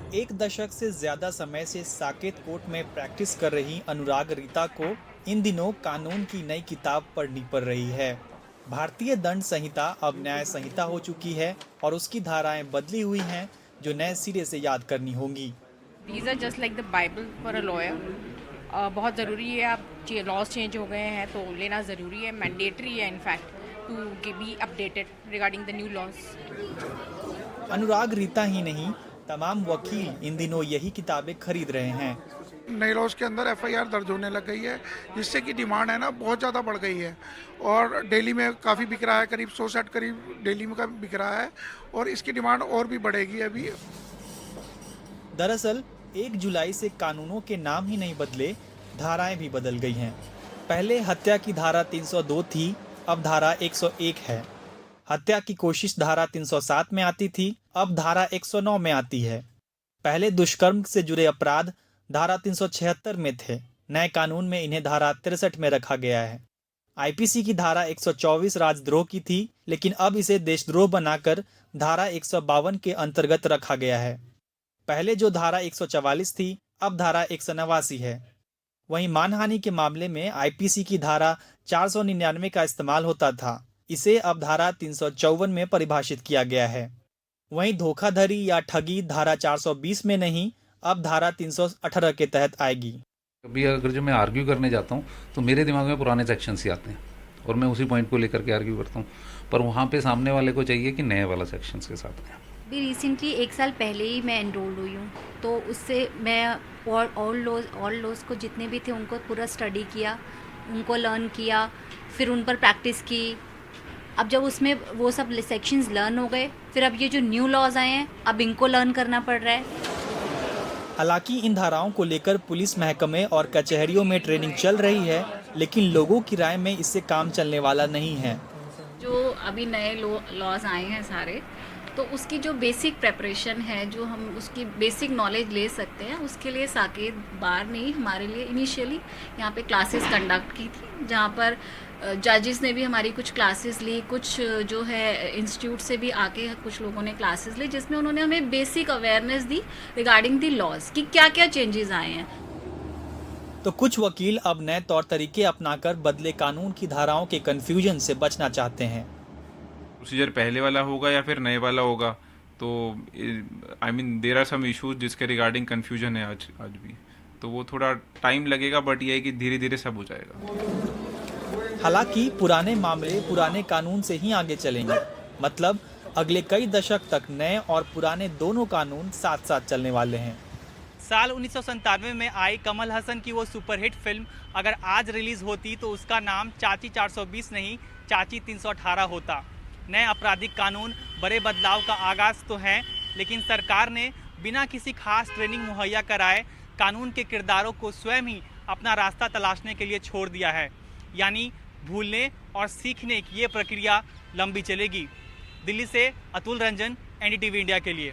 एक दशक से ज्यादा समय से साकेत कोर्ट में प्रैक्टिस कर रही अनुराग रीता को इन दिनों कानून की नई किताब पढ़नी पड़ रही है। भारतीय दंड संहिता अब न्याय संहिता हो चुकी है और उसकी धाराएं बदली हुई हैं जो नए सिरे से याद करनी होंगी। These are just like the Bible for a lawyer. बहुत ज़रूरी है, अब लॉज चेंज हो गए हैं तो लेना ज़रूरी है, मैंडेटरी है in fact to be updated regarding the new laws. Anurag Rita ही नहीं, तमाम वकील इन दिनों यही किताबें खरीद रहे हैं। नए लॉज के अंदर एफआईआर दर्ज होने लग गई है, जिससे कि डिमांड है ना बहुत ज़्यादा बढ़ गई है और दिल्ली में काफ़ी बिक रहा है, करीब 100 सेट करीब दिल्ली में का बिक रहा है और इसकी डिमांड और भी बढ़ेगी अभी। दरअसल 1 जुलाई से कानूनों के नाम ही नहीं बदले, धाराएं भी बदल गई हैं। पहले हत्या की धारा 302 थी, अब धारा 101 है। हत्या की कोशिश धारा 307 में आती थी, अब धारा 109 में आती है। पहले दुष्कर्म से जुड़े अपराध धारा 376 में थे, नए कानून में इन्हें धारा 63 में रखा गया है। आईपीसी की धारा 124 राजद्रोह की थी, लेकिन अब इसे देशद्रोह बनाकर धारा 152 के अंतर्गत रखा गया है। पहले जो धारा 144 थी, अब धारा 189 है। वहीं मानहानि के मामले में आईपीसी की धारा 499 का इस्तेमाल होता था, इसे अब धारा 354 में परिभाषित किया गया है। वहीं धोखाधड़ी या ठगी धारा 420 में नहीं, अब धारा 318 के तहत आएगी। कभी अगर जो मैं आर्ग्यू करने जाता हूँ तो मेरे दिमाग में पुराने सेक्शंस ही आते हैं और मैं उसी पॉइंट को लेकर के आर्ग्यू करता हूँ, पर वहाँ पे सामने वाले को चाहिए कि नए वाला सेक्शंस के साथ में। अभी रिसेंटली 1 साल पहले ही मैं एनरोल हुई हूँ, तो उससे मैं ऑल लॉज को जितने भी थे उनको पूरा स्टडी किया, उनको लर्न किया, फिर उन पर प्रैक्टिस की। अब जब उसमें वो सब सेक्शंस लर्न हो गए, फिर अब ये जो न्यू लॉज आए हैं अब इनको लर्न करना पड़ रहा है। हालांकि इन धाराओं को लेकर पुलिस महकमे और कचहरियों में ट्रेनिंग चल रही है, लेकिन लोगों की राय में इससे काम चलने वाला नहीं है। जो अभी नए लॉज आए हैं सारे, तो उसकी जो बेसिक प्रेपरेशन है, जो हम उसकी बेसिक नॉलेज ले सकते हैं, उसके लिए साकेत बार ने हमारे लिए इनिशियली यहाँ पे क्लासेस कंडक्ट की थी, जहाँ पर जजेस ने भी हमारी कुछ क्लासेस ली, कुछ जो है इंस्टीट्यूट से भी आके कुछ लोगों ने क्लासेस ली, जिसमें उन्होंने हमें बेसिक अवेयरनेस दी रिगार्डिंग दी लॉज कि क्या क्या चेंजेस आए हैं। तो कुछ वकील अब नए तौर तरीके अपनाकर बदले कानून की धाराओं के कंफ्यूजन से बचना चाहते हैं। प्रोसीजर पहले वाला होगा या फिर नए वाला होगा, तो I mean there are some issues जिसके रिगार्डिंग कंफ्यूजन है आज भी, तो वो थोड़ा टाइम लगेगा, बट ये है कि धीरे धीरे सब हो जाएगा। हालांकि पुराने मामले पुराने कानून से ही आगे चलेंगे, मतलब अगले कई दशक तक नए और पुराने दोनों कानून साथ साथ चलने वाले हैं। साल 1997 में आई कमल हसन की वो सुपरहिट फिल्म अगर आज रिलीज होती तो उसका नाम चाची 420 नहीं, चाची 318 होता। नए आपराधिक कानून बड़े बदलाव का आगाज तो है, लेकिन सरकार ने बिना किसी खास ट्रेनिंग मुहैया कराए कानून के किरदारों को स्वयं ही अपना रास्ता तलाशने के लिए छोड़ दिया है। यानी भूलने और सीखने की ये प्रक्रिया लंबी चलेगी। दिल्ली से अतुल रंजन, एनडीटीवी इंडिया के लिए।